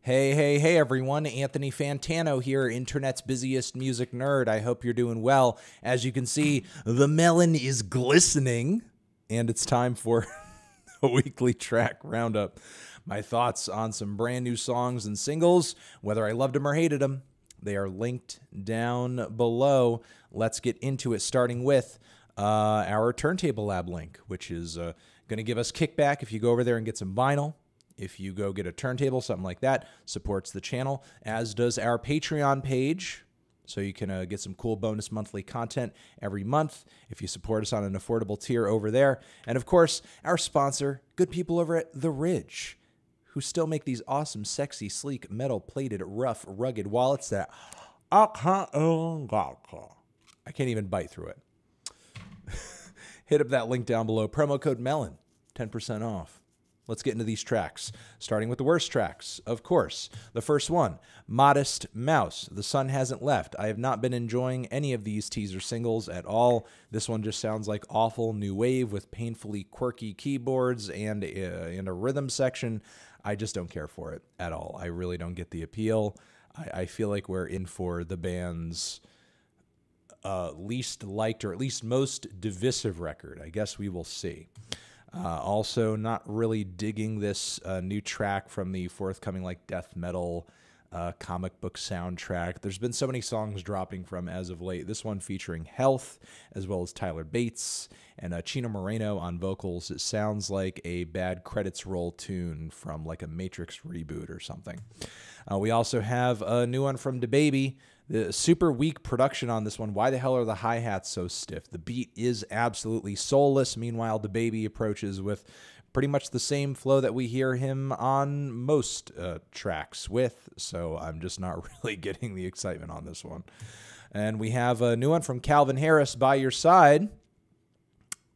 Hey, everyone. Anthony Fantano here, internet's busiest music nerd. I hope you're doing well. As you can see, the melon is glistening, and it's time for a weekly track roundup. My thoughts on some brand new songs and singles, whether I loved them or hated them. They are linked down below. Let's get into it, starting with our Turntable Lab link, which is going to give us kickback if you go over there and get some vinyl. If you go get a turntable, something like that, supports the channel, as does our Patreon page. So you can get some cool bonus monthly content every month if you support us on an affordable tier over there. And of course, our sponsor, good people over at The Ridge, who still make these awesome, sexy, sleek, metal-plated, rough, rugged wallets that I can't even bite through it. Hit up that link down below. Promo code MELON, 10% off. Let's get into these tracks, starting with the worst tracks, of course. The first one, Modest Mouse, The Sun Hasn't Left. I have not been enjoying any of these teaser singles at all. This one just sounds like awful new wave with painfully quirky keyboards and a rhythm section. I just don't care for it at all. I really don't get the appeal. I feel like we're in for the band's least liked or at least most divisive record. I guess we will see. Also, not really digging this new track from the forthcoming death metal comic book soundtrack. There's been so many songs dropping from as of late. This one featuring Health, as well as Tyler Bates and Chino Moreno on vocals. It sounds like a bad credits roll tune from like a Matrix reboot or something. We also have a new one from DaBaby. The super weak production on this one. Why the hell are the hi-hats so stiff? The beat is absolutely soulless. Meanwhile, DaBaby approaches with pretty much the same flow that we hear him on most tracks with, so I'm just not really getting the excitement on this one. And we have a new one from Calvin Harris, By Your Side,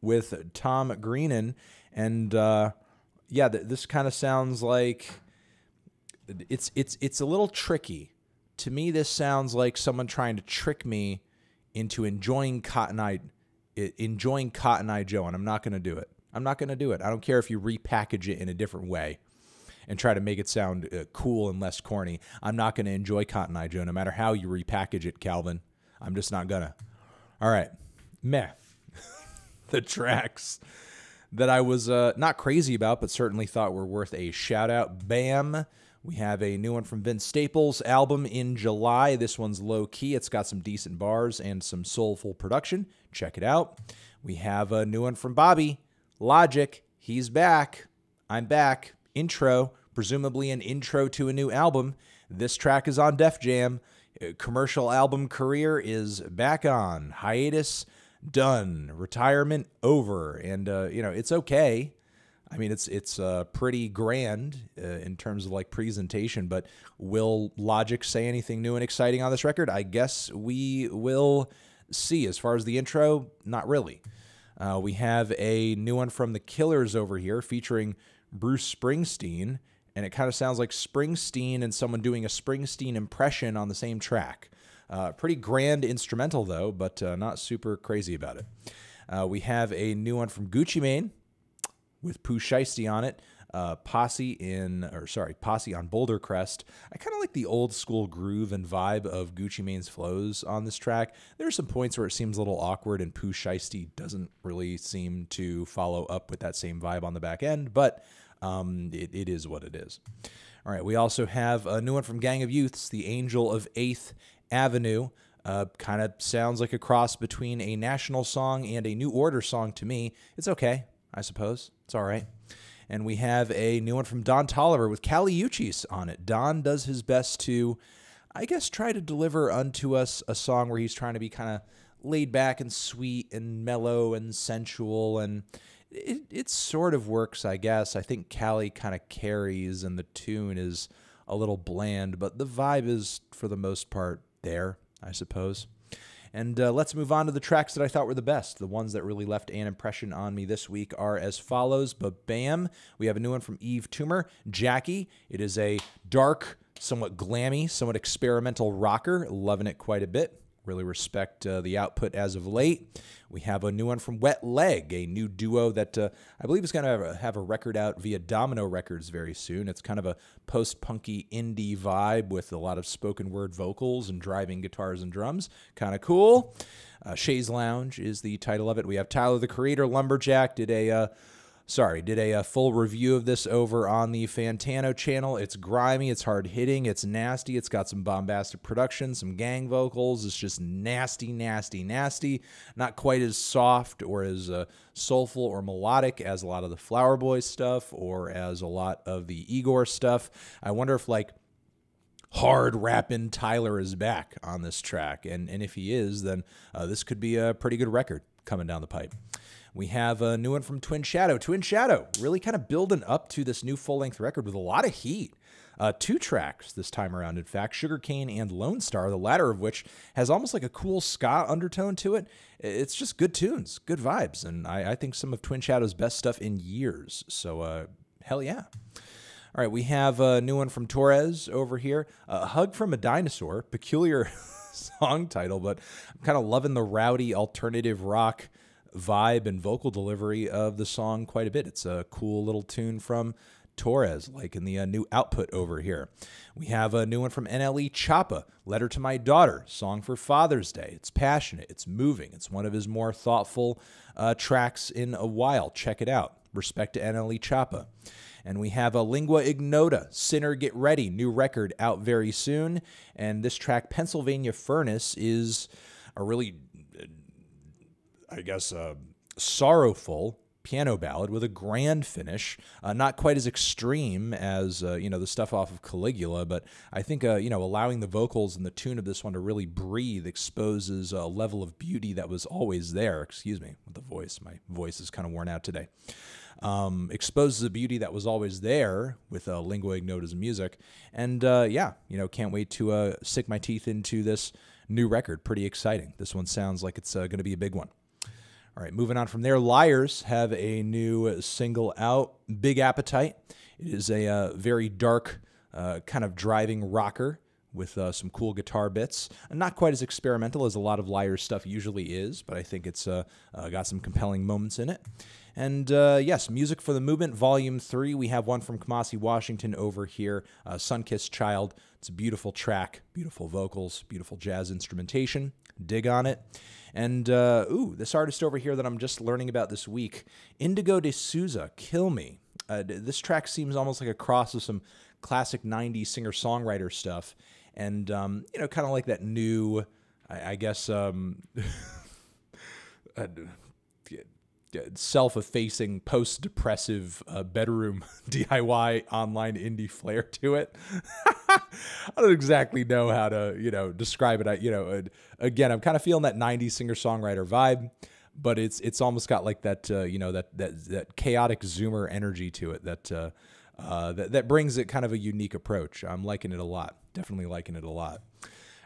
with Tom Grennan. And yeah, this kind of sounds like it's a little tricky. To me, this sounds like someone trying to trick me into enjoying Cotton Eye Joe, and I'm not going to do it. I'm not going to do it. I don't care if you repackage it in a different way and try to make it sound cool and less corny. I'm not going to enjoy Cotton Eye Joe no matter how you repackage it, Calvin. I'm just not going to. All right. Meh. The tracks that I was not crazy about, but certainly thought were worth a shout-out. Bam. We have a new one from Vince Staples' album in July. This one's low-key. It's got some decent bars and some soulful production. Check it out. We have a new one from Bobby, Logic. He's back. I'm back. Intro, presumably an intro to a new album. This track is on Def Jam. Commercial album career is back on. Hiatus done. Retirement over. And, it's okay. I mean, it's pretty grand in terms of presentation, but will Logic say anything new and exciting on this record? I guess we will see. As far as the intro, not really. We have a new one from The Killers over here featuring Bruce Springsteen, and it kind of sounds like Springsteen and someone doing a Springsteen impression on the same track. Pretty grand instrumental, though, but not super crazy about it. We have a new one from Gucci Mane, with Pooh Shiesty on it, Posse on Bouldercrest. I kind of like the old school groove and vibe of Gucci Mane's flows on this track. There are some points where it seems a little awkward and Pooh Shiesty doesn't really seem to follow up with that same vibe on the back end, but it is what it is. All right, we also have a new one from Gang of Youths, The Angel of 8th Avenue. Kind of sounds like a cross between a National song and a New Order song to me. It's okay, I suppose. It's all right. And we have a new one from Don Toliver with Kali Uchis on it. Don does his best to, I guess, try to deliver unto us a song where he's trying to be kind of laid back and sweet and mellow and sensual, and it sort of works, I guess. I think Kali kind of carries, and the tune is a little bland, but the vibe is, for the most part, there, I suppose. And let's move on to the tracks that I thought were the best. The ones that really left an impression on me this week are as follows. But bam, we have a new one from Yves Tumor Jackie. It is a dark, somewhat glammy, somewhat experimental rocker. Loving it quite a bit. Really respect the output as of late. We have a new one from Wet Leg, a new duo that I believe is going to have a record out via Domino Records very soon. It's kind of a post-punky indie vibe with a lot of spoken word vocals and driving guitars and drums. Kind of cool. Chaise Lounge is the title of it. We have Tyler, the Creator, Lumberjack, did a full review of this over on the Fantano channel. It's grimy, it's hard-hitting, it's nasty, it's got some bombastic production, some gang vocals. It's just nasty, nasty, nasty. Not quite as soft or as soulful or melodic as a lot of the Flower Boy stuff or as a lot of the Igor stuff. I wonder if, like, hard rapping Tyler is back on this track. And if he is, then this could be a pretty good record coming down the pipe. We have a new one from Twin Shadow. Twin Shadow really kind of building up to this new full-length record with a lot of heat. 2 tracks this time around, in fact, Sugarcane and Lonestar, the latter of which has almost like a cool ska undertone to it. It's just good tunes, good vibes, and I think some of Twin Shadow's best stuff in years. So, hell yeah. All right, we have a new one from TORRES over here. A Hug from a Dinosaur, peculiar song title, but I'm kind of loving the rowdy alternative rock vibe and vocal delivery of the song quite a bit. It's a cool little tune from TORRES, like in the new output over here. We have a new one from NLE Choppa, Letter to My Daughter, song for Father's Day. It's passionate, it's moving, it's one of his more thoughtful tracks in a while. Check it out. Respect to NLE Choppa. And we have a Lingua Ignota, Sinner Get Ready, new record out very soon. And this track, Pennsylvania Furnace, is a really, I guess, sorrowful piano ballad with a grand finish. Not quite as extreme as, the stuff off of Caligula, but I think, allowing the vocals and the tune of this one to really breathe exposes a level of beauty that was always there. Excuse me with the voice. My voice is kind of worn out today. Exposes a beauty that was always there with Lingua Ignota's music. And, can't wait to stick my teeth into this new record. Pretty exciting. This one sounds like it's going to be a big one. All right, moving on from there, Liars have a new single out, Big Appetite. It is a very dark kind of driving rocker with some cool guitar bits. Not quite as experimental as a lot of Liars stuff usually is, but I think it's got some compelling moments in it. And yes, Music for the Movement, Volume 3. We have one from Kamasi Washington over here, Sunkissed Child. It's a beautiful track, beautiful vocals, beautiful jazz instrumentation. Dig on it. And, this artist over here that I'm just learning about this week, Indigo de Souza, Kill Me. This track seems almost like a cross of some classic 90s singer-songwriter stuff. And, kind of like that new, I guess, self-effacing, post-depressive bedroom DIY online indie flair to it. I don't exactly know how to, describe it. Again, I'm kind of feeling that 90s singer-songwriter vibe, but it's almost got like that, that chaotic Zoomer energy to it that brings it kind of a unique approach. I'm liking it a lot. Definitely liking it a lot.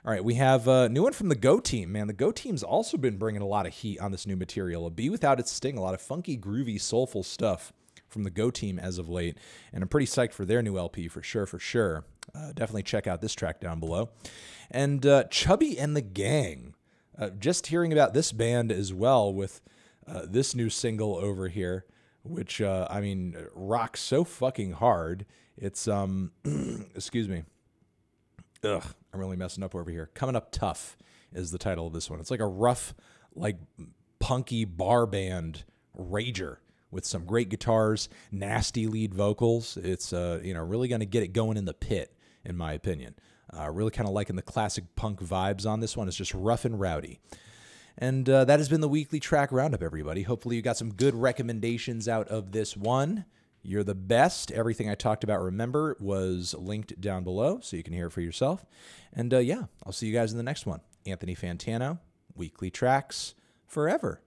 All right, we have a new one from the Go Team. Man, the Go Team's also been bringing a lot of heat on this new material. A Be Without Its Sting, a lot of funky, groovy, soulful stuff from the Go Team as of late. And I'm pretty psyched for their new LP for sure. Definitely check out this track down below. And Chubby and the Gang. Just hearing about this band as well with this new single over here, which, rocks so fucking hard. It's, excuse me. Ugh, I'm really messing up over here. Coming Up Tough is the title of this one. It's like a rough, like, punky bar band rager with some great guitars, nasty lead vocals. It's, really going to get it going in the pit, in my opinion. Really kind of liking the classic punk vibes on this one. It's just rough and rowdy. And that has been the weekly track roundup, everybody. Hopefully you got some good recommendations out of this one. You're the best. Everything I talked about, remember, was linked down below, so you can hear it for yourself. And, I'll see you guys in the next one. Anthony Fantano, Weekly Tracks, forever.